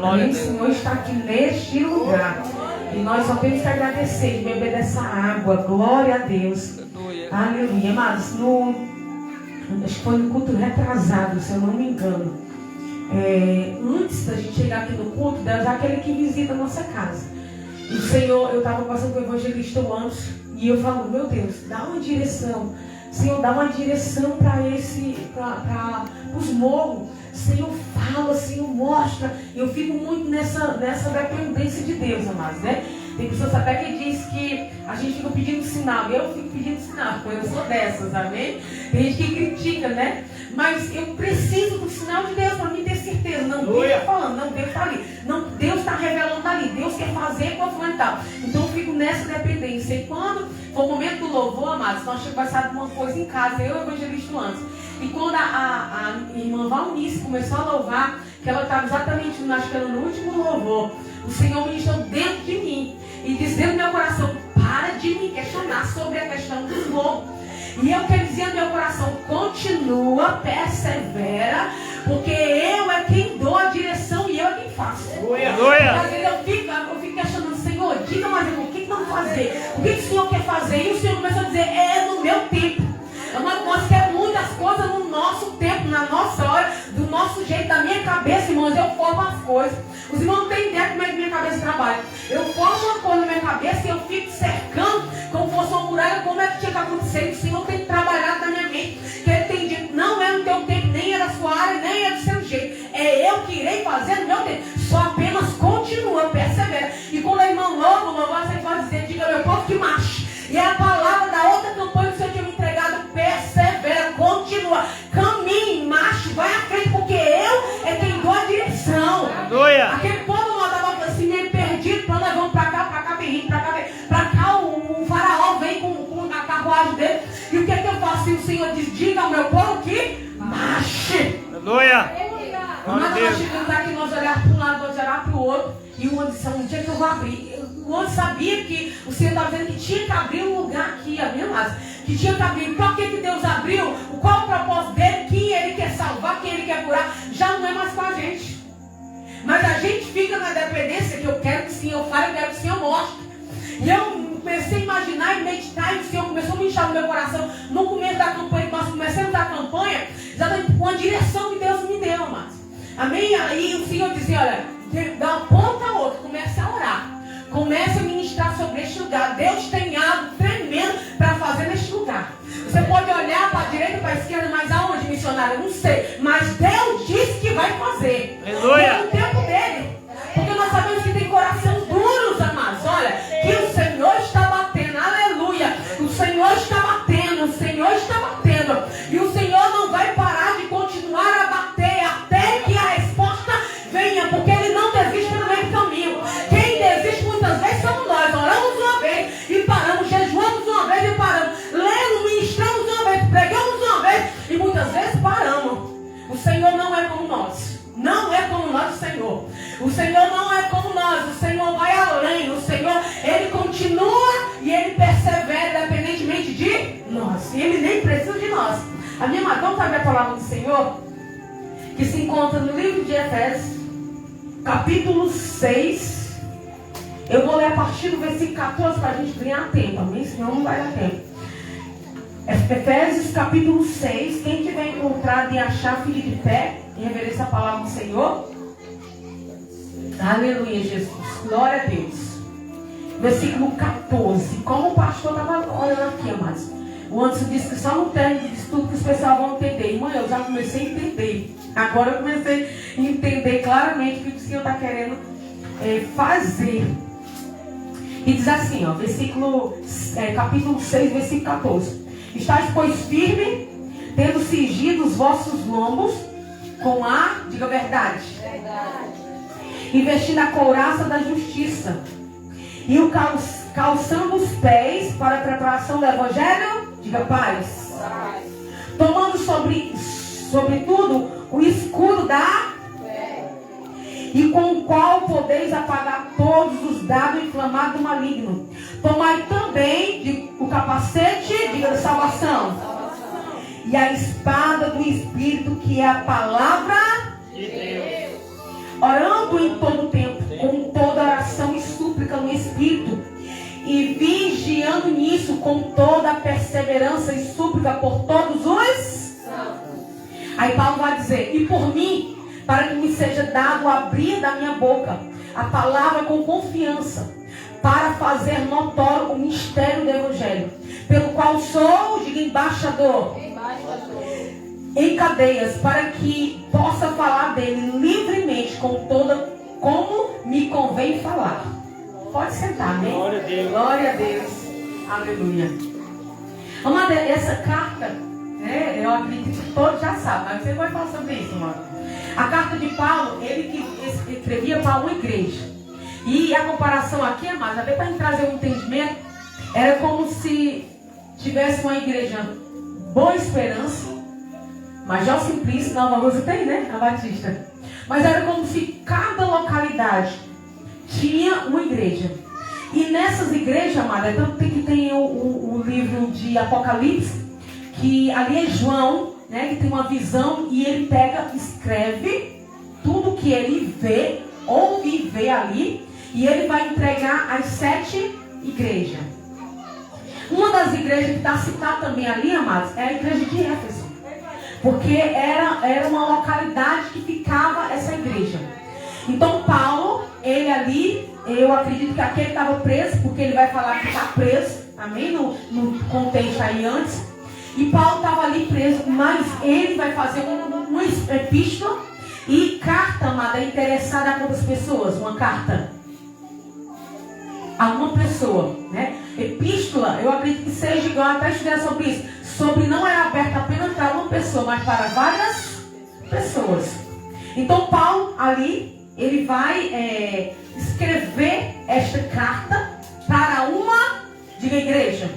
Amém? O Senhor está aqui neste lugar. E nós só temos que agradecer de beber dessa água. Glória a Deus. Aleluia. Mas acho que foi no culto retrasado, se eu não me engano. Antes da gente chegar aqui no culto, Deus é aquele que visita a nossa casa. E o Senhor, eu estava passando com o evangelista antes, e eu falo, meu Deus, dá uma direção. Senhor, dá uma direção para os morros. Senhor, fala, Senhor, mostra. Eu fico muito nessa dependência de Deus, amados, né? Tem pessoas até que diz que a gente fica pedindo sinal. Eu fico pedindo sinal, porque eu sou dessas, amém? Tem gente que critica, né? Mas eu preciso do sinal de Deus para me ter certeza. Não, Deus está falando, não, Deus está ali. Não, Deus está revelando ali. Deus quer fazer com fundamental. Então eu fico nessa dependência. E quando for o momento do louvor, amados, nós tínhamos passado uma coisa em casa, eu e o evangelista antes. E quando a irmã Valnice começou a louvar, que ela estava exatamente, acho que era no último louvor, o Senhor ministrou dentro de mim e disse dentro do meu coração, para de me questionar sobre a questão do louvor. E eu quero dizer no meu coração, continua, persevera, porque eu é quem dou a direção e eu é quem faço. Às vezes eu fico questionando, Senhor, diga mais o que vamos fazer? O que o Senhor quer fazer? E o Senhor começou a dizer, é no meu tempo. Nós queremos muitas coisas no nosso tempo, na nossa hora, do nosso jeito, da minha cabeça, irmãos, eu formo as coisas. Os irmãos não têm ideia como é que minha cabeça trabalha. Eu formo uma coisa na minha cabeça e eu fico cercando como fosse uma muralha, como é que tinha que acontecer. O Senhor tem trabalhado na minha mente, que Ele tem dito, não é no teu tempo, nem é da sua área, nem é do seu jeito. É eu que irei fazer no meu tempo. Só apenas continua, persevera. E quando a irmã louva, você pode dizer, diga meu povo que marche. E é a palavra da outra campanha que o Senhor tinha me entregado, persevera, continua, caminhe, marche, vai à frente, porque eu é quem dou a direção. Aleluia. Aquele povo lá estava assim, meio perdido, para nós vamos para cá, bem rico, para cá o faraó vem com a carruagem dele. E o que é que eu faço? E o Senhor diz, diga ao meu povo que marche. Aleluia. Mas nós chegamos aqui, nós olhamos para um lado, nós olhamos para o outro, e o outro disse, um dia que eu vou abrir. O outro sabia que o Senhor estava dizendo que tinha que abrir um lugar aqui, amém, mas que tinha que abrir. Por que Deus abriu? Qual o propósito dele? Quem Ele quer salvar, quem Ele quer curar? Já não é mais com a gente. Mas a gente fica na dependência que eu quero que o Senhor fale, eu quero que o Senhor mostre. E eu comecei a imaginar e meditar, e o Senhor começou a me inchar no meu coração. No começo da campanha, nós começamos a campanha, exatamente com a direção que Deus me deu, mas amém? Aí o Senhor dizia, olha, da uma ponta a outra, comece a orar. Comece a ministrar sobre este lugar. Deus tem algo tremendo para fazer neste lugar. Você pode olhar para a direita e para a esquerda, mas aonde, missionário? Eu não sei. Mas Deus disse que vai fazer. Aleluia. É o tempo dele. Porque nós sabemos que tem coração duros, amados. Olha, que o Senhor está batendo. Aleluia. O Senhor está batendo. O Senhor está batendo. E o Senhor não vai parar de continuar a bater até que a resposta venha. Porque Ele não desiste pelo meio do caminho. Quem desiste muitas vezes somos nós. Oramos uma vez e paramos. Jejuamos uma vez e paramos. Lemos, ministramos uma vez. Pregamos uma vez e muitas vezes paramos. O Senhor não é como nós. Não é como nós, o Senhor. O Senhor não é como nós. O Senhor vai além. O Senhor, Ele continua e Ele persevera independentemente de nós. E Ele nem precisa de nós. A minha irmã, vamos saber a palavra do Senhor? Que se encontra no livro de Efésios, capítulo 6. Eu vou ler a partir do versículo 14 para a gente ganhar tempo. Amém? Senão não vai dar tempo. Efésios, capítulo 6. Quem tiver encontrado e achar, fique de pé e reverência a palavra do Senhor. Aleluia, Jesus. Glória a Deus. Versículo 14. Como o pastor estava olhando aqui, amados. O Anderson disse que só no término disso tudo que os pessoal vão entender. Irmã, eu já comecei a entender. Agora eu comecei a entender claramente o que o Senhor está querendo fazer. E diz assim, ó, capítulo 6, versículo 14. Estais, pois, firme, tendo cingido os vossos lombos com a, diga a verdade. E vestindo a couraça da justiça. E o calçando os pés para a preparação do evangelho, diga paz. Tomando sobretudo o escudo da fé, e com o qual podeis apagar todos os dardos inflamados do maligno. Tomai também o capacete, diga, da salvação. E a espada do Espírito, que é a palavra de Deus. Orando orando em todo tempo, com toda oração e súplica no Espírito, e vigiando nisso com toda a perseverança e súplica por todos os. Aí Paulo vai dizer: e por mim, para que me seja dado abrir da minha boca a palavra com confiança, para fazer notório o mistério do Evangelho, pelo qual sou, diga, embaixador, em cadeias, para que possa falar dele livremente, como me convém falar. Pode sentar, amém? Glória a Deus. Glória a Deus. Aleluia. Amada, essa carta, né, eu acredito que todos já sabem, mas você vai falar sobre isso, mano. A carta de Paulo, ele que escrevia para uma igreja. E a comparação aqui, amada, até para trazer um entendimento, era como se tivesse uma igreja Boa Esperança, Major Simplício, Nova Rosa tem, né? A Batista. Mas era como se cada localidade tinha uma igreja. E nessas igrejas, amada, tanto que tem o livro de Apocalipse, que ali é João, né, que tem uma visão, e ele pega, escreve tudo que ele vê, ouve e vê ali, e ele vai entregar às 7 igrejas. Uma das igrejas que está citada também ali, amados, é a igreja de Éfeso. Porque era uma localidade que ficava essa igreja. Então Paulo, ele ali, eu acredito que aquele estava preso, porque ele vai falar que está preso, amém? No contexto aí antes. E Paulo estava ali preso, mas ele vai fazer uma epístola e carta, amada, interessada a quantas pessoas? Uma carta a uma pessoa, né? Epístola, eu acredito que seja igual, até estudar sobre isso. Sobre não é aberta apenas para uma pessoa, mas para várias pessoas. Então Paulo ali, ele vai escrever esta carta para uma, diga, igreja.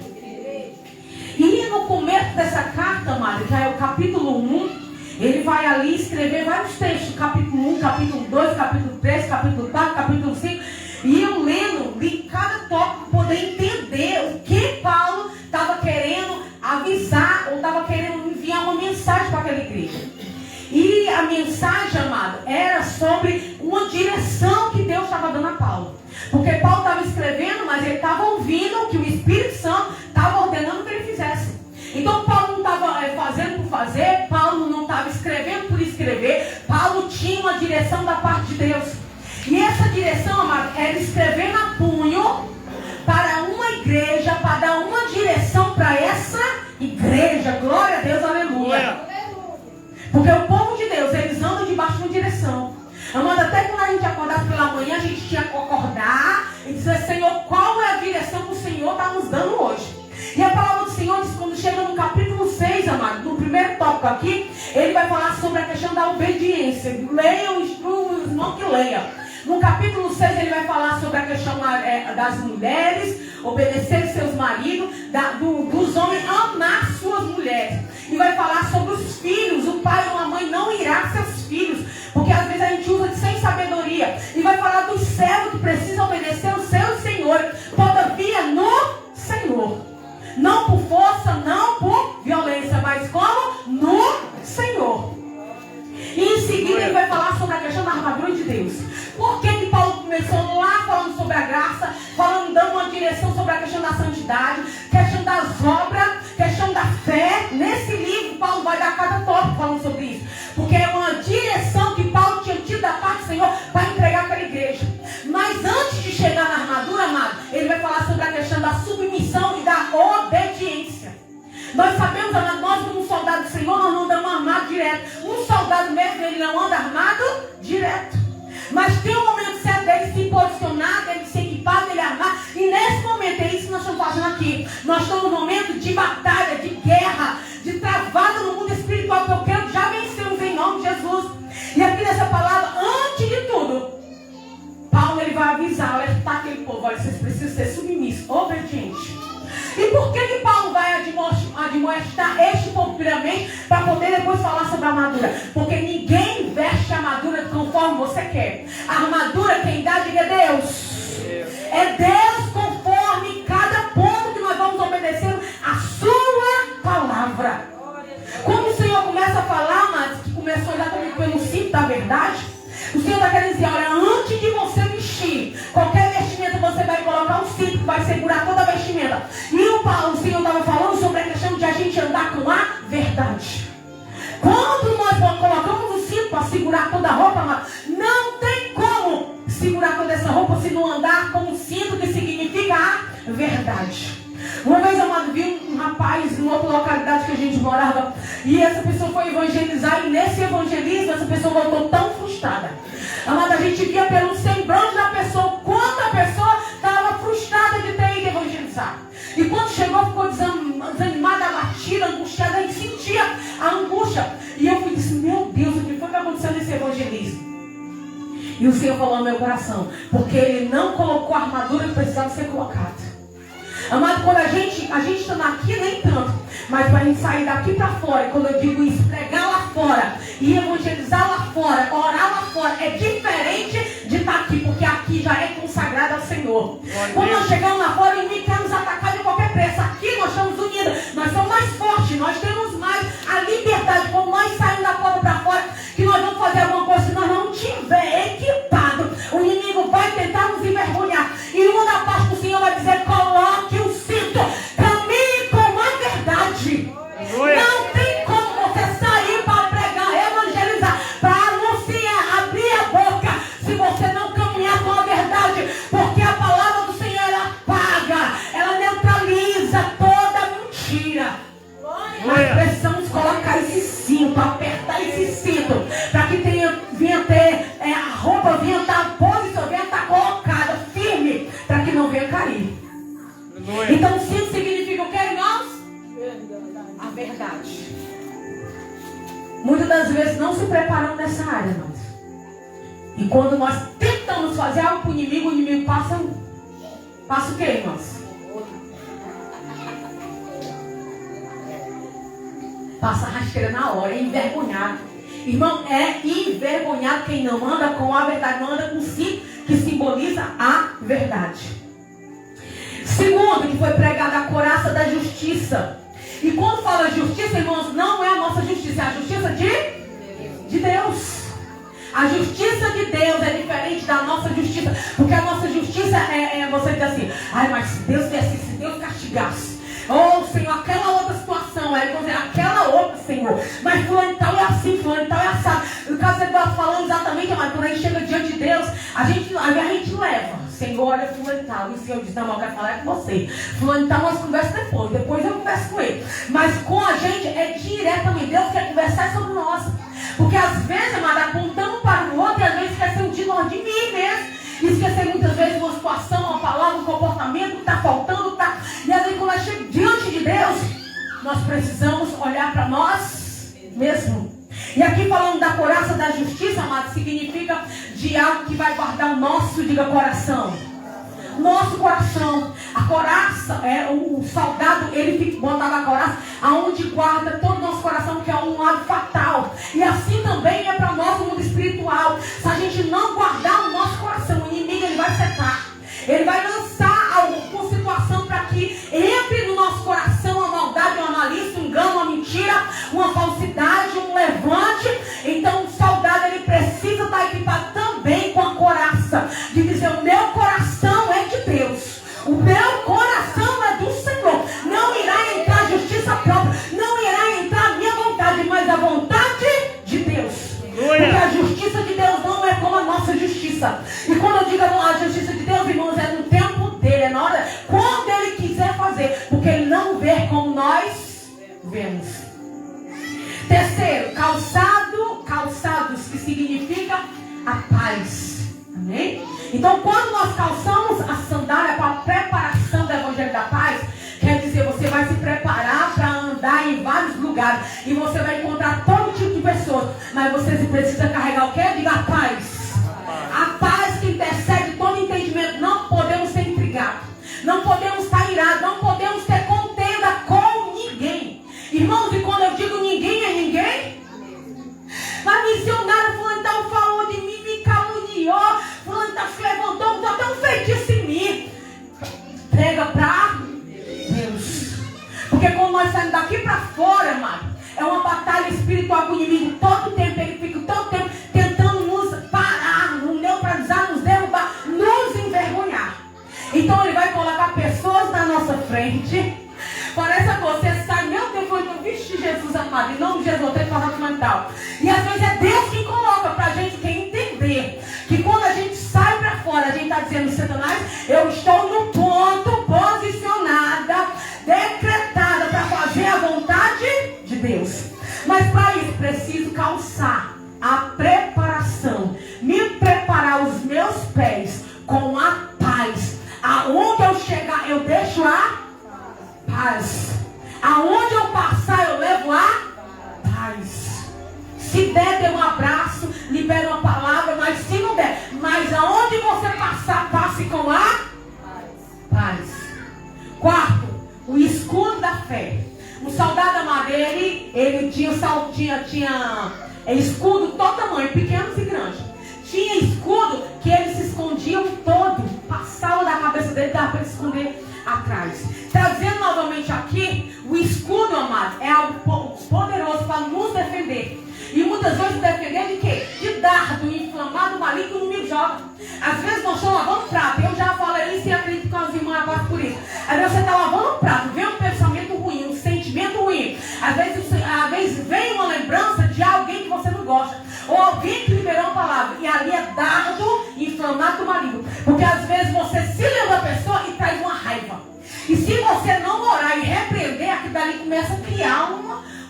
E no começo dessa carta, amado, que é o capítulo 1, ele vai ali escrever vários textos. Capítulo 1, capítulo 2, capítulo 3, capítulo 4, capítulo 5. E eu lendo, li cada tópico, poder entender o que Paulo estava querendo avisar, ou estava querendo enviar uma mensagem para aquela igreja. E a mensagem, amado, era sobre uma direção que Deus estava dando a Paulo. Porque Paulo estava escrevendo, mas ele estava ouvindo que o Espírito Santo estava ordenando que ele fizesse. Então Paulo não estava fazendo por fazer, Paulo não estava escrevendo por escrever, Paulo tinha uma direção da parte de Deus. E essa direção, amado, era escrever na punho para uma igreja, para dar uma direção para essa igreja. Glória a Deus, aleluia. Porque o povo de Deus, eles andam debaixo de uma direção. Amado, até quando a gente acordasse pela manhã, a gente tinha que acordar e dizer: Senhor, qual é a direção que o Senhor está nos dando hoje? E a palavra do Senhor diz, quando chega no capítulo 6, amado, no primeiro tópico aqui, ele vai falar sobre a questão da obediência. Leiam, instruam os irmãos que leiam. No capítulo 6 ele vai falar sobre a questão das mulheres obedecerem seus maridos, dos homens amar suas mulheres. E vai falar sobre os filhos. O pai ou a mãe não irá com seus filhos, porque às vezes a gente usa sem sabedoria. E vai falar dos servos que precisam obedecer aos seus senhores, todavia no Senhor. Não por força, não por violência, mas como? No Senhor. E em seguida ele vai falar sobre a questão da armadura de Deus. Por que Paulo começou lá falando sobre a graça, dando uma direção sobre a questão da santidade, questão das obras, questão da fé? Nesse livro Paulo vai dar cada tópico falando sobre isso. Porque é uma direção que Paulo tinha tido da parte do Senhor para entregar para a igreja. Mas antes de chegar na armadura, amado, ele vai falar sobre a questão da submissão e da obediência. Nós sabemos, amado, nós como soldado do Senhor, nós não andamos armados direto. Um soldado mesmo, ele não anda armado direto. Mas tem um momento certo dele se posicionar, dele se equipar, dele armar. E nesse momento, é isso que nós estamos fazendo aqui. Nós estamos num momento de batalha, de guerra, de travada no mundo espiritual, que eu quero já vencermos em nome de Jesus. E aqui nessa palavra, antes de tudo, Paulo ele vai avisar, alertar aquele povo: olha, vocês precisam ser submissos, obedientes. E por que Paulo vai admoestar este povo primeiramente, para poder depois falar sobre a armadura? Porque ninguém veste a armadura conforme você quer. A armadura quem dá, diga, é Deus. É Deus conforme cada ponto que nós vamos obedecendo a sua palavra. Quando o Senhor começa a falar, mas que começou exatamente pelo cinto da verdade, o Senhor está querendo dizer: olha, verdade. Uma vez, amado, vi um rapaz em outra localidade que a gente morava, e essa pessoa foi evangelizar, e nesse evangelismo essa pessoa voltou tão frustrada. Amado, a gente via pelo semblante da pessoa quanto a pessoa estava frustrada de ter ido evangelizar. E quando chegou, ficou desanimada, abatida, angustiada, a gente sentia a angústia. E eu disse, meu Deus, o que foi que aconteceu nesse evangelismo? E o Senhor falou no meu coração, porque Ele não colocou a armadura que precisava ser colocada. Amado, quando a gente está aqui, nem tanto, mas para a gente sair daqui para fora, e quando eu digo isso, pregar lá fora, e evangelizar lá fora, orar lá fora, é diferente de estar aqui, porque aqui já é consagrado ao Senhor. Quando nós chegamos lá fora, o inimigo quer nos atacar de qualquer preço. Aqui nós estamos unidos, nós somos mais fortes, nós temos mais a liberdade. Quando nós saímos da porta para fora, que nós vamos fazer alguma coisa, se nós não tiver equipado, o inimigo vai tentar nos envergonhar. E uma da parte do Senhor vai dizer, coloque o cinto, caminhe com a verdade. Não tem como você sair para pregar, evangelizar, para anunciar, abrir a boca, se você não caminhar com a verdade, porque a palavra do Senhor, ela apaga, ela neutraliza toda mentira. Nós precisamos colocar esse cinto, apertar esse cinto, para que venha ter a roupa, venha estar posicionada, venha estar colocada firme, para que não venha cair. Então o cinto significa o que, irmãos? A verdade. Muitas das vezes não se preparamos nessa área, irmãos. E quando nós tentamos fazer algo para o inimigo passa o que, irmãos? Passa a rasteira na hora, é envergonhado. Irmão, é envergonhado quem não anda com a verdade, não anda com si, que simboliza a verdade. Segundo, que foi pregada a couraça da justiça. E quando fala justiça, irmãos, não é a nossa justiça, é a justiça de Deus. A justiça de Deus é diferente da nossa justiça, porque a nossa justiça é você dizer assim, ai, mas se Deus desse, se Deus castigasse, oh, Senhor, aquela outra situação, aí vamos dizer, aquela outra, Senhor, mas fulano tal é assim, fulano tal é assado. No caso, você estava falando exatamente, mas quando a gente chega diante de Deus, a gente leva, Senhor, olha fulano tal, e o Senhor diz, não, eu quero falar com você, fulano tal, nós conversamos depois eu converso com ele, mas com a gente é diretamente, Deus quer conversar sobre nós, porque às vezes, amada, apontamos para o outro, e às vezes esquecemos de nós, de mim mesmo. Esquecer muitas vezes uma situação, uma palavra, um comportamento que está faltando, e às vezes quando nós chegamos diante de Deus, nós precisamos olhar para nós mesmos. E aqui falando da couraça da justiça, amado, significa de algo que vai guardar o nosso, diga, coração. Nosso coração. A couraça, o soldado, ele botava a couraça aonde guarda todo o nosso coração, que é um lado fatal. E assim também é para nós no mundo espiritual. Se a gente não guardar o nosso coração, o inimigo ele vai setar. Ele vai lançar alguma situação para que entre no nosso coração uma maldade, uma malícia, um engano, uma mentira, uma falsidade, um levante. Então o soldado ele precisa estar equipado também com a couraça. De dizer, o meu coração é de Deus. O meu coração é do Senhor. Não irá entrar a justiça própria. Não irá entrar a minha vontade, mas a vontade de Deus. Porque a justiça de Deus não é como a nossa justiça. E quando eu digo a justiça de Deus, irmãos, é no tempo dele, é na hora, quando ele quiser fazer. Porque ele não vê como nós vemos. Terceiro, calçados, que significa a paz. Amém? Então, quando nós calçamos a sandália para a preparação do Evangelho da Paz, quer dizer, você vai se preparar para andar em vários lugares. E você vai encontrar todo tipo de pessoas. Mas você precisa carregar o quê? Diga a paz. A paz que intercede todo entendimento. Não podemos ser intrigados. Não podemos estar irados. Não podemos ter contenda com ninguém. Irmãos, e quando eu digo ninguém é ninguém, mas missionário fulano tal falou de mim, me caluniou, fulano tal se levantou, botou até um feitiço em mim. Entrega para Deus. Porque quando nós saímos daqui para fora, amado, é uma batalha espiritual com o inimigo. Todo tempo ele fica todo tempo tentando nos parar, nos neutralizar, nos derrubar, nos envergonhar. Então ele vai colocar pessoas na nossa frente. Parece que você sai, meu Deus, foi no vixe de Jesus amado, em nome de Jesus, eu tenho que falar fundamental. E às vezes é Deus que coloca pra gente que entender que quando a gente sai pra fora, a gente está dizendo, Satanás, eu estou no ponto posicionado. preparar os meus pés com a paz. Aonde eu chegar, eu deixo a paz. Aonde eu passar, eu levo a paz. Se der, dê um abraço, libera uma palavra, mas se não der, mas aonde você passar, passe com a paz. Quarto, o escudo da fé. Um soldado amado, ele tinha escudo todo tamanho, pequenos e grandes. Tinha escudo que eles se escondiam todo, passava da cabeça dele, dava para esconder atrás. Trazendo novamente aqui, o escudo, amado, é algo poderoso para nos defender. E muitas vezes defender de quê? De dardo inflamado, maligno, que o inimigo joga. Às vezes nós estamos lavando prato. Eu já falei isso e acredito que as irmãs passam por isso. Às vezes você está lavando um prato, vem um pensamento ruim, um sentimento ruim. Às vezes vem uma lembrança de alguém que você não gosta. Ou alguém que liberou uma palavra. E ali é dardo inflamado, maligno. Porque às vezes você se lembra da pessoa e traz uma raiva. E se você não orar e repreender, aquilo dali começa a criar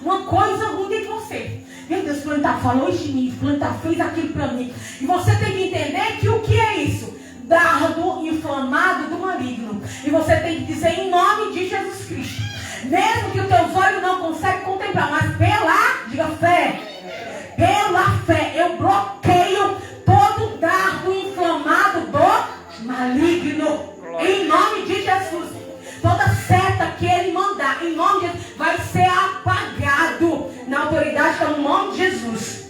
uma coisa ruim dentro de você. Meu Deus, Plantar falou isso de mim, Plantar fez aquilo para mim. E você tem que entender que o que é isso? Dardo inflamado do maligno. E você tem que dizer em nome de Jesus Cristo. Mesmo que os teus olhos não conseguem contemplar, mas diga fé. Pela fé, eu bloqueio todo dardo inflamado do maligno. Em nome de Jesus. Toda seta que ele mandar, em nome de Jesus, vai ser apagado. Na autoridade está no nome de Jesus.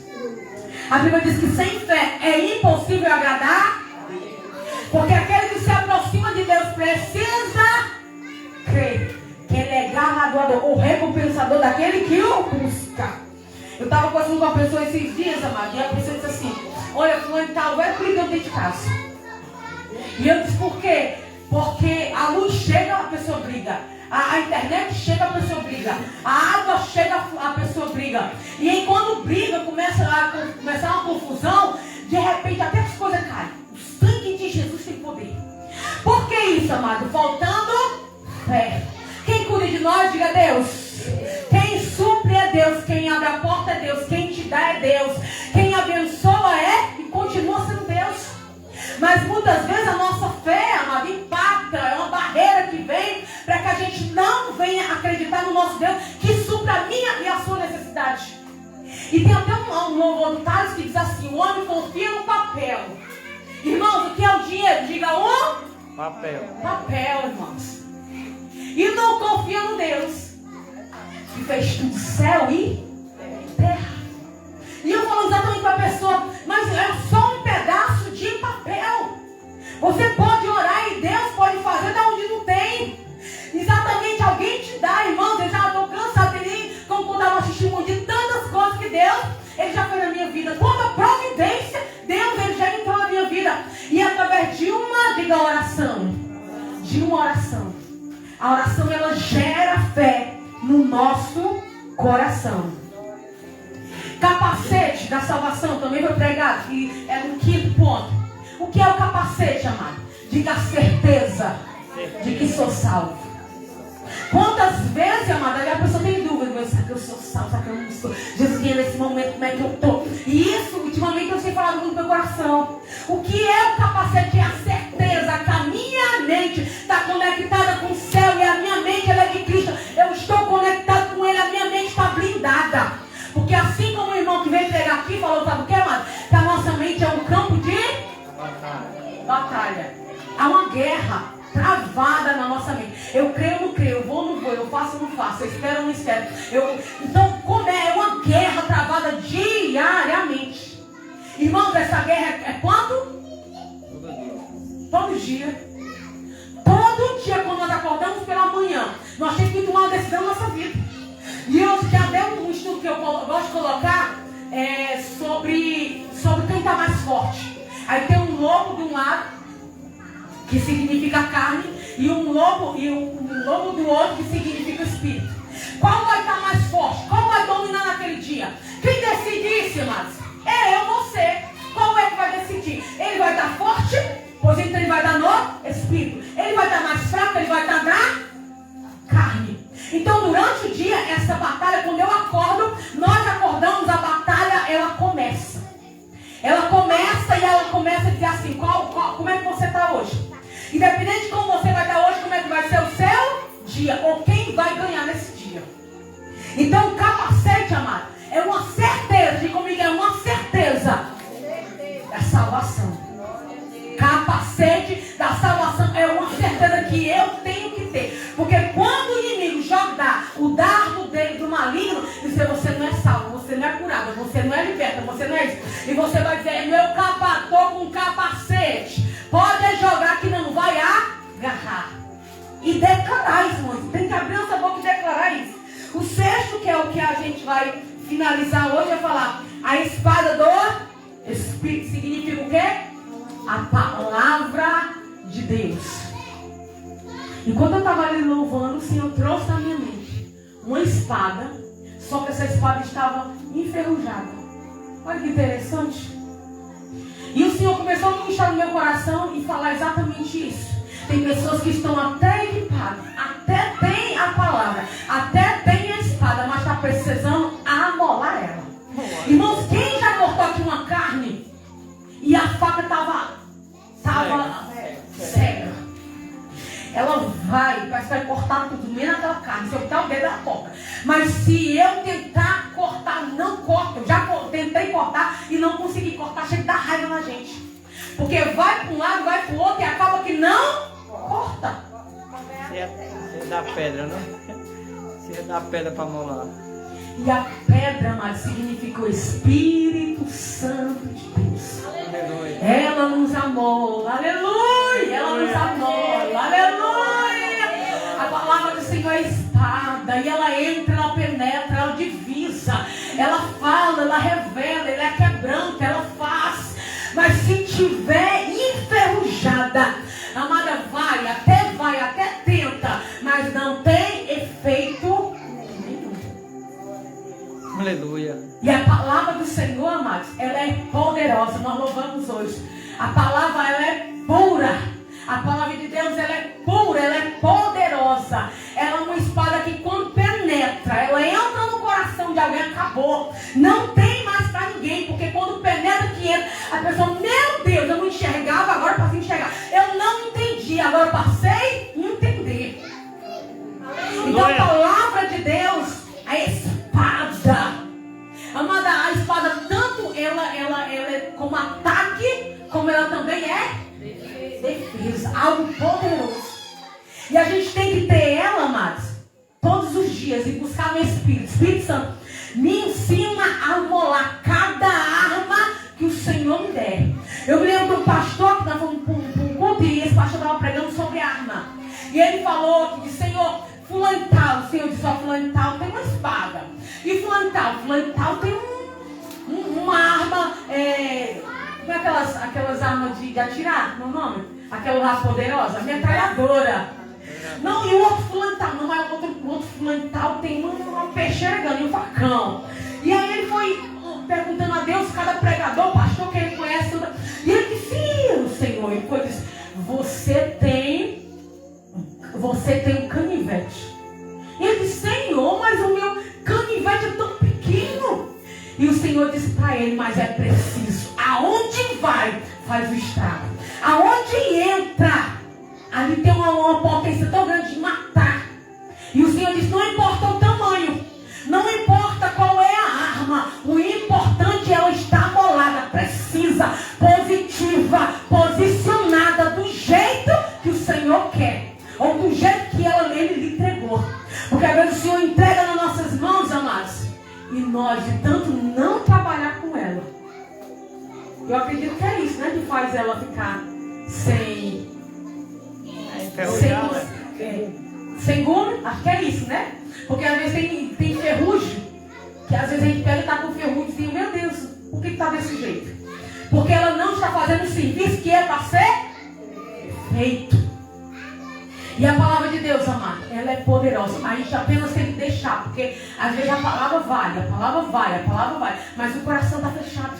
A Bíblia diz que sem fé é impossível agradar. Porque aquele que se aproxima de Deus precisa crer que ele é galardoador, o recompensador daquele que o busca. Eu estava conversando com uma pessoa esses dias, amado, e a pessoa disse assim: olha, fulano tal, vai brigar dentro de casa. E eu disse: por quê? Porque a luz chega, a pessoa briga. A internet chega, a pessoa briga. A água chega, a pessoa briga. E aí quando briga, começa uma confusão. De repente até as coisas caem. O sangue de Jesus tem poder. Por que isso, amado? Faltando fé. Quem cuida de nós, diga Deus. Quem supre é Deus. Quem abre a porta é Deus. Quem te dá é Deus. Quem abençoa é e continua sendo Deus. Mas muitas vezes a nossa fé, amado, impacta. É uma barreira que vem para que a gente não venha acreditar no nosso Deus que supra a minha e a sua necessidade. E tem até um louvor do Thales que diz assim: o homem confia no papel. Irmãos, o que é o dinheiro? Diga papel. Papel, irmãos. E não confia no Deus que fez tudo, céu e terra. E eu falo exatamente para a pessoa: mas é só um pedaço de papel. Você pode orar e Deus pode fazer da onde não tem. Exatamente, alguém te dá, irmãos. Eu já estou cansado de ir, como contar uma testemunho de tantas coisas que Deus, Ele já fez na minha vida. Toda providência, Deus, Ele já entrou na minha vida. E através de uma oração. De uma oração. A oração, ela gera fé no nosso coração. Capacete da salvação também foi pregado, que é no 5º ponto. O que é o capacete, amado? Diga a certeza de que sou salvo. Quantas vezes, amada, a pessoa tem dúvida: será que eu sou salvo? Será que eu não sou? Jesus, nesse momento, como é que eu estou? E isso, ultimamente, eu sei falar muito no meu coração. O que é o capacete? É a certeza que a minha mente está conectada com o céu e a minha mente, ela é de Cristo. Eu estou conectado com Ele, a minha mente está blindada. Porque assim como o irmão que veio pregar aqui falou, sabe o que, amado? Que a nossa mente é um campo de batalha. Há uma guerra travada na nossa mente. Eu creio ou não creio, eu vou ou não vou, eu faço ou não faço, eu espero ou não espero. Então, como é uma guerra travada diariamente. Irmãos, essa guerra é quando? Todo dia. Todo dia, quando nós acordamos pela manhã, nós temos que tomar uma decisão na nossa vida. E eu já dei um estudo que eu gosto de colocar sobre quem está mais forte. Aí tem um lobo de um lado, que significa carne, e um lobo do outro, que significa espírito. Qual vai estar mais forte? Qual vai dominar naquele dia? Quem decide isso, irmãos? É eu, você. Qual é que vai decidir? Ele vai estar forte? Pois então ele vai estar no espírito. Ele vai estar mais fraco? Ele vai estar na carne. Então durante o dia, essa batalha, quando eu acordo, nós acordamos, a batalha, ela começa. Ela começa e ela começa dia ou quem vai ganhar nesse dia. Então o capacete, amado, é uma certeza, diga comigo, é uma certeza da salvação. Capacete da salvação é uma certeza que eu tenho que ter. Porque quando o inimigo joga o dardo dele do maligno, dizer você não é salvo, você não é curado, você não é liberta, você não é isso. E você vai dizer, meu capator com capacete. Pode jogar que não vai agarrar. E declarar isso, irmãos. Tem que abrir nossa boca e declarar isso. O sexto, que é o que a gente vai finalizar hoje, é falar a espada do Espírito. Significa o quê? A palavra de Deus. Enquanto eu estava ali louvando, o Senhor trouxe na minha mente uma espada, só que essa espada estava enferrujada. Olha que interessante. E o Senhor começou a ministrar no meu coração e falar exatamente isso. Tem pessoas que estão até equipadas, até tem a palavra, até tem a espada, mas está precisando amolar ela. Irmãos, quem já cortou aqui uma carne e a faca estava cega? Ela parece que vai cortar tudo, menos aquela carne. Se eu botar o dedo, ela corta. Mas se eu tentar cortar, não corta. Eu já tentei cortar e não consegui cortar. Chega de dar raiva na gente. Porque vai para um lado, vai para o outro e acaba que não corta. Se é da pedra, não? Se é da pedra para molar. E a pedra, amado, significa o Espírito Santo de Deus. Aleluia. Ela nos amola, aleluia. Ela nos amola, aleluia. A palavra do Senhor é espada. E ela entra, ela penetra, ela divisa. Ela fala, ela revela, ela quebranta, ela faz. Mas se tiver enferrujada, amada, vai, até tenta, mas não tem efeito nenhum. Aleluia. E a palavra do Senhor, amados, ela é poderosa. Nós louvamos hoje. A palavra, ela é pura. A palavra de Deus, ela é pura, ela é poderosa. Ela é uma espada que quando penetra, ela entra no coração de alguém, acabou. Não tem mais para ninguém, porque quando penetra que entra, a pessoa, meu Deus, eu não enxergava, agora eu passei a enxergar. Eu não entendi, agora eu passei a entender. Então a palavra de Deus, a espada. Amada, a espada, tanto ela é como ataque, como ela também é defesa, algo poderoso. E a gente tem que ter ela, amados, todos os dias e buscar no Espírito Santo, me ensina a molar cada arma que o Senhor me der. Eu me lembro de um pastor que nós fomos para um culto e esse pastor estava pregando sobre arma. E ele falou que, Senhor, fulano tal, o Senhor disse, ó, fulano tal tem uma espada. E fulano tal tem uma arma, como é aquelas armas de atirar, no nome? Aquela lá poderosa, metralhadora. Não, e o outro fulano tal, não, mas o outro fulano tal tem uma peixeira grande, um facão. E aí ele foi perguntando a Deus, cada pregador, pastor que ele conhece, e ele disse, o Senhor, ele foi disse, você tem um canivete. E ele disse, Senhor, mas o meu canivete é tão pequeno. E o Senhor disse para ele, mas é preciso, aonde vai, faz o estrago. Aonde entra, ali tem uma potência tão grande de matar. E o Senhor disse, não importa o tamanho, não importa qual é a arma, o importante é ela estar molada, precisa, positiva, posicionada do jeito que o Senhor quer, ou do jeito que ele lhe entregou. Porque às vezes o Senhor entrega nas nossas mãos, amados, e nós de tanto não trabalhar com ela, eu acredito que é isso, né, que faz ela ficar sem gume, acho que é isso, né? Porque às vezes tem ferrugem, que às vezes a gente pega e está com ferrugem e diz, meu Deus, por que está desse jeito? Porque ela não está fazendo o serviço que é para ser feito. E a palavra de Deus, amado, ela é poderosa. A gente apenas tem que deixar, porque às vezes a palavra vai, mas o coração está fechado.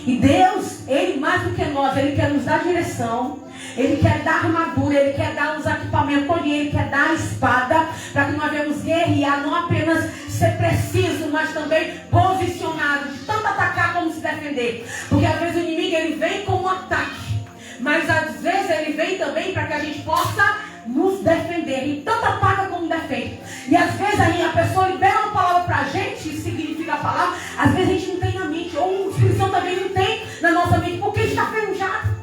E Deus, Ele mais do que nós, Ele quer nos dar direção, Ele quer dar armadura, Ele quer dar os equipamentos, Ele quer dar a espada, para que nós venhamos guerrear, não apenas ser preciso, mas também posicionado, de tanto atacar como se defender. Porque às vezes o inimigo, ele vem com um ataque, mas às vezes ele vem também para que a gente possa nos defender. e tanta paga como defeito. E às vezes aí a pessoa libera uma palavra pra gente, isso significa a palavra, às vezes a gente não tem na mente, ou o Espírito Santo também não tem na nossa mente, porque está ferrujado.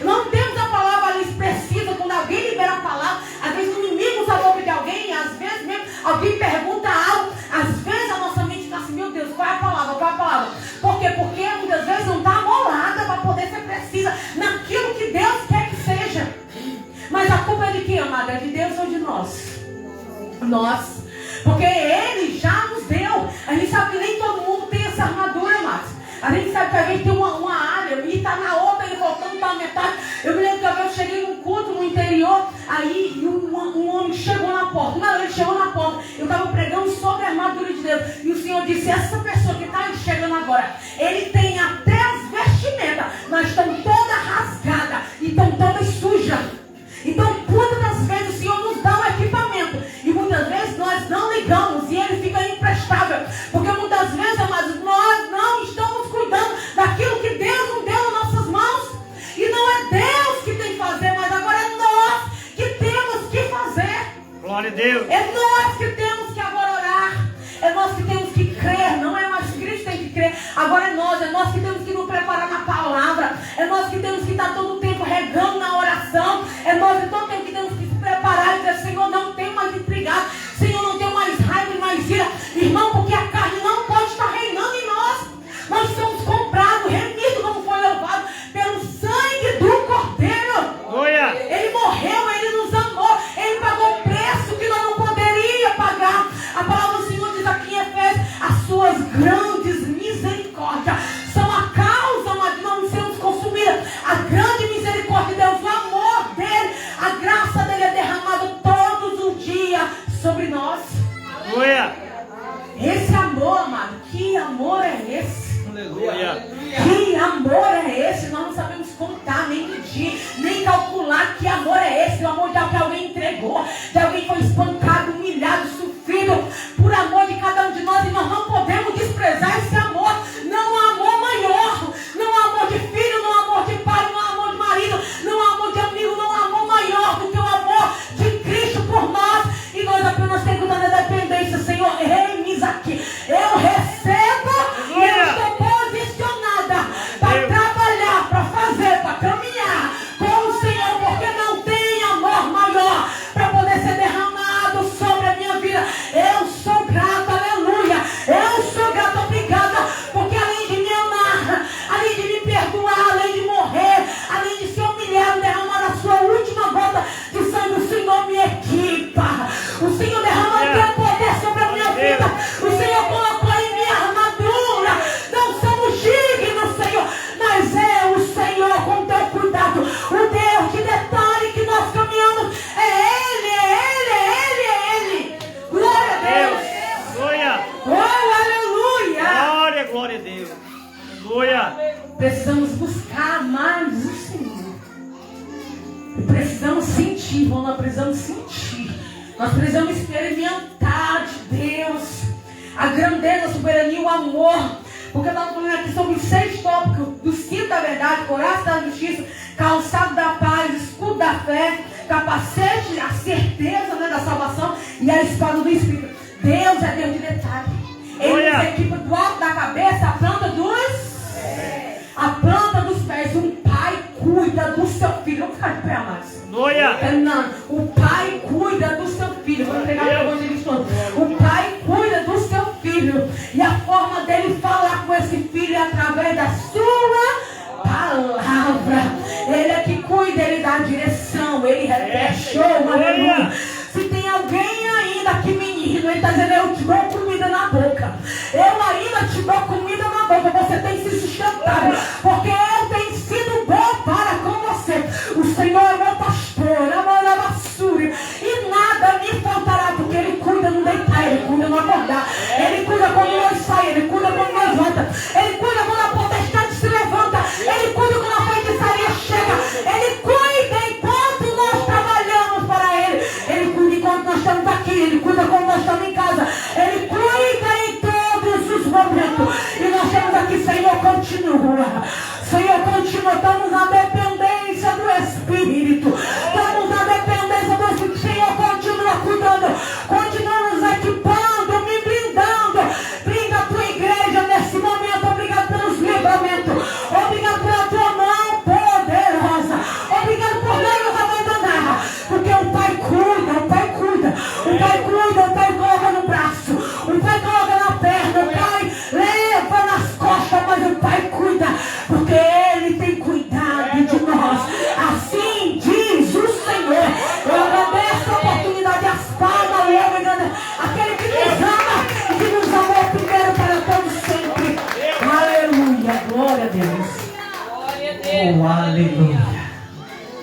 Não temos a palavra ali precisa, quando alguém libera a palavra, às vezes o inimigo usa a boca de alguém, às vezes mesmo alguém pergunta algo, às vezes a nossa mente está assim, meu Deus, qual é a palavra, qual é a palavra? Por quê? Porque muitas vezes não está amolada para poder ser precisa naquilo que Deus quer que seja. Mas a culpa é de quem, amada? É de Deus ou de nós? Nós. Porque Ele já nos deu. A gente sabe que nem todo mundo tem essa armadura, amados. A gente sabe que a gente tem uma área e está na outra, ele voltando para a metade. Eu me lembro que eu cheguei num culto no interior, aí um homem chegou na porta. Não, ele chegou na porta. Eu estava pregando sobre a armadura de Deus. E o Senhor disse, essa pessoa que está chegando agora, ele tem até as vestimentas, mas estão todas rasgadas e estão todas sujas. Então, quantas vezes o Senhor nos dá um equipamento e muitas vezes nós não ligamos e ele fica imprestável. Porque muitas vezes, amados, nós não estamos cuidando daquilo que Deus nos deu nas nossas mãos. E não é Deus que tem que fazer, mas agora é nós que temos que fazer. Glória a Deus. É nós que temos que agora orar. É nós que temos que crer. Não é mais Cristo que tem que crer. Agora é nós que temos que nos preparar na palavra. É nós que temos que estar todo o tempo regando na oração. É nós que todo o tempo que temos que se preparar e dizer, Senhor, não tenho mais intrigado. Senhor, não tenho mais raiva e mais ira. Irmão, porque a carne não pode estar reinando em nós. Nós somos comprados, remidos, como foi louvado, pelo sangue do Cordeiro. Glória. Ele morreu, Ele nos amou. Ele pagou o preço que nós não poderíamos pagar. A palavra do Senhor diz aqui em Efésios, as suas grandes misericórdias são a causa de não sermos consumidos. A grande misericórdia de Deus, o amor dele, a graça dele é derramada todos os dias sobre nós. Glória. Esse amor, amado, que amor é esse? Aleluia. Que amor é esse? Nós não sabemos contar, nem medir, nem calcular que amor é esse. O amor de alguém entregou, de alguém que foi espancado, humilhado, sofrido por amor de cada um de nós. E nós não podemos desprezar esse amor. Não há amor maior. Não há amor de filho, não há amor de pai, não há amor de marido, não há amor de amigo, não há amor maior do que o amor de Cristo por nós. E nós apenas temos que dar a dependência. Senhor, eis aqui. Eu recebo e eu estou posicionada para trabalhar, para fazer, para caminhar com o Senhor, porque não tem amor maior para poder ser derramado sobre a minha vida. Eu sou grata, aleluia. Eu sou grata, obrigada, porque além de me amar, além de me perdoar, além de morrer, além de ser humilhado, derramar a sua última gota de sangue, o Senhor me equipa. O Senhor derrama o teu poder sobre a minha vida. O Senhor colocou em minha armadura. Não somos dignos, Senhor, mas é o Senhor com teu cuidado. O Deus de detalhe que nós caminhamos é Ele, é Ele, é Ele, é Ele. Glória a Deus. Glória. Oh, aleluia. Glória, glória a Deus. Glória. Precisamos buscar mais o Senhor. Precisamos sentir, irmão, nós precisamos sentir. Nós precisamos experimentar de Deus a grandeza, a soberania, o amor. Porque eu estava falando aqui sobre 6 tópicos: do cinto da verdade, coraça da justiça, calçado da paz, escudo da fé, capacete, a certeza, né, da salvação e a espada do Espírito. Deus é Deus de detalhe. Ele nos equipa do alto da cabeça, a planta dos pés. Um pai cuida do seu filho. Vamos ficar de pé, amados. O pai cuida do seu filho. Vou entregar para o evangelista. O pai cuida do seu filho. E a forma dele falar com esse filho é através da sua palavra. Ele é que cuida, ele dá a direção, ele repete. Aleluia. Se tem alguém ainda que menino, ele está dizendo, eu te dou comida na boca. Eu ainda te dou comida na boca. Você tem se sustentado, porque eu tenho sido bom para com você. O Senhor é meu pastor, e nada me faltará, porque Ele cuida no deitar, Ele cuida no acordar, Ele cuida quando nós saímos, Ele cuida quando nós levanta, Ele cuida quando a potestade se levanta, Ele cuida quando a feitiçaria chega, Ele cuida enquanto nós trabalhamos para Ele, Ele cuida enquanto nós estamos aqui, Ele cuida quando nós estamos em casa, Ele cuida em todos os momentos. E nós temos aqui, Senhor, continua. Senhor, Assim diz o Senhor. Eu agradeço a oportunidade, as palmas, e eu agradeço aquele que nos ama e que nos amou primeiro para todos sempre. Aleluia, glória a Deus. Oh, aleluia.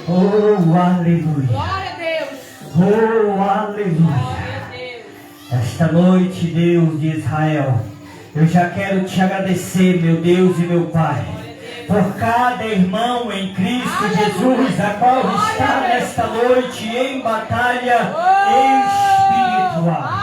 Oh, aleluia. Glória a Deus. Oh, aleluia. Esta noite, Deus de Israel, eu já quero te agradecer, meu Deus e meu Pai, por cada irmão em Cristo Jesus, a qual está nesta noite em batalha espiritual.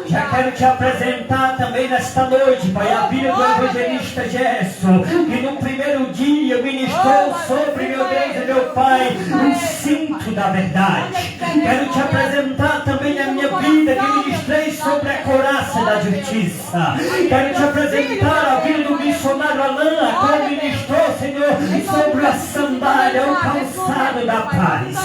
Já quero te apresentar também nesta noite, Pai, a vida do evangelista Gerson, que no primeiro dia ministrou sobre, meu Deus e meu Pai, o cinto da verdade. Quero te apresentar também a minha vida, que ministrei sobre a couraça da justiça. Quero te apresentar a vida do missionário Alain, a qual ministrou, Senhor, sobre a sandália, o calçado da paz.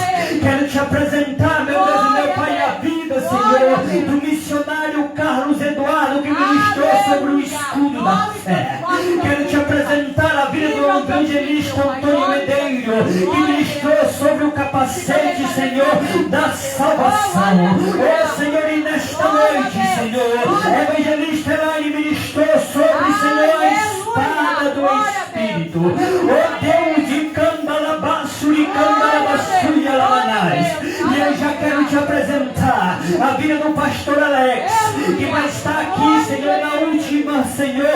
Quero te apresentar, meu Deus e meu Pai, a vida, Senhor, do missionário Carlos Eduardo, que ministrou sobre o escudo da fé. Quero te apresentar a vida do evangelista Antônio Medeiro, que ministrou sobre o capacete, Senhor, da salvação. Oh, Senhor, e nesta noite, Senhor, a evangelista Elaine ministrou sobre, Senhor, a espada do Espírito. Oh, Deus de Candalabaço e Candalabaçu e Alamanais. E eu já quero te apresentar a vida do pastor Alex, que vai estar aqui, Senhor, na última, Senhor,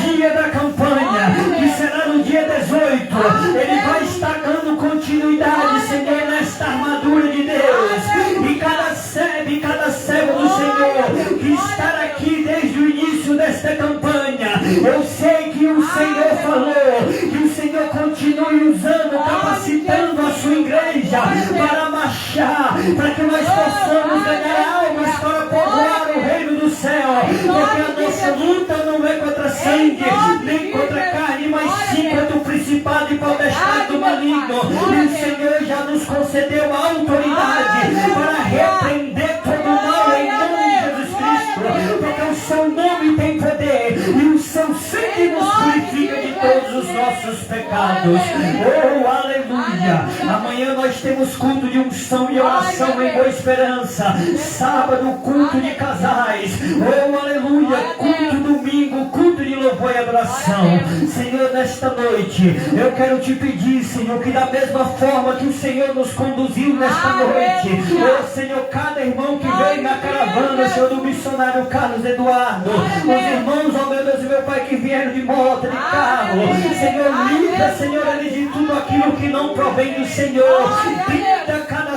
dia da campanha, que será no dia 18. Ele vai estar dando continuidade, Senhor, nesta armadura de Deus. E cada servo do Senhor que está aqui desde o início desta campanha, eu sei que o Senhor falou, que o Senhor continue usando, capacitando a sua igreja para marchar, para que nós possamos ganhar almas para povoar o reino do céu, porque a nossa luta não é contra sangue, nem contra carne, mas sim contra o principado e potestade do maligno. E o Senhor já nos concedeu a autoridade para repreender todo o mal em nome de Jesus Cristo, porque o seu nome tem poder e o seu sangue nos purifica de todos os nossos pecados. Oh, aleluia! Amanhã nós temos culto de unção e oração em Boa Esperança. Sábado, culto de casais. Oh, aleluia! Culto domingo, culto de louvor e adoração. Senhor, nesta noite, eu quero te pedir, Senhor, que da mesma forma que o Senhor nos conduziu nesta noite, oh, Senhor, cada irmão que veio na caravana, Senhor, do missionário Carlos Eduardo, os irmãos, oh meu Deus e meu Pai, que vieram de moto, de carro, Senhor, livra, Senhor, eles de tudo aquilo que não provém do Senhor. Brinda cada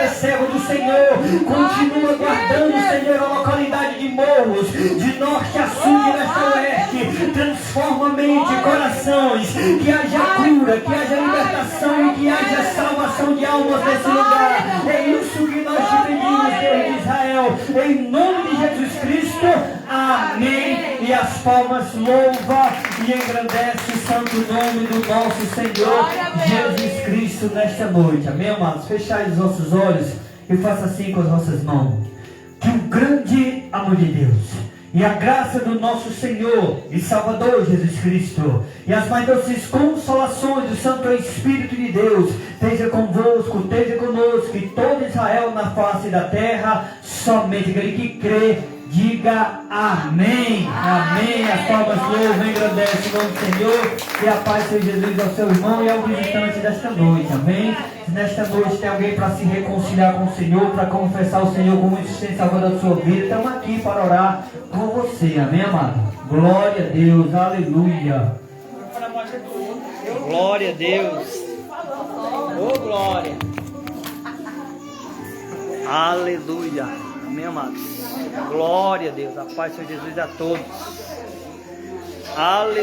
servo do Senhor, continua guardando, Senhor, a localidade de Morros, de norte a sul e leste a oeste. Transforma mente e corações, que haja cura, que haja libertação e que haja salvação de almas nesse lugar. É isso que nós te pedimos, Deus de Israel, em nome de Jesus Cristo. Amém. E as palmas louva e engrandece o santo nome do nosso Senhor Jesus Cristo nesta noite. Amém, amados? Fechai os vossos olhos e faça assim com as vossas mãos. Que o grande amor de Deus e a graça do nosso Senhor e Salvador Jesus Cristo e as mais doces consolações do Santo Espírito de Deus esteja convosco, esteja conosco, e todo Israel na face da terra, somente aquele que crê, diga amém. Amém. As palmas louvam, engrandece o nome do Senhor, e a paz seja Jesus ao seu irmão e ao visitante desta noite. Amém. Se nesta noite tem alguém para se reconciliar com o Senhor, para confessar o Senhor como existente Salvador da sua vida, estamos aqui para orar por você. Amém, amado? Glória a Deus. Aleluia. Glória a Deus. Oh, glória. Aleluia. Amém, amados? Glória a Deus. A paz de Jesus a todos. Aleluia.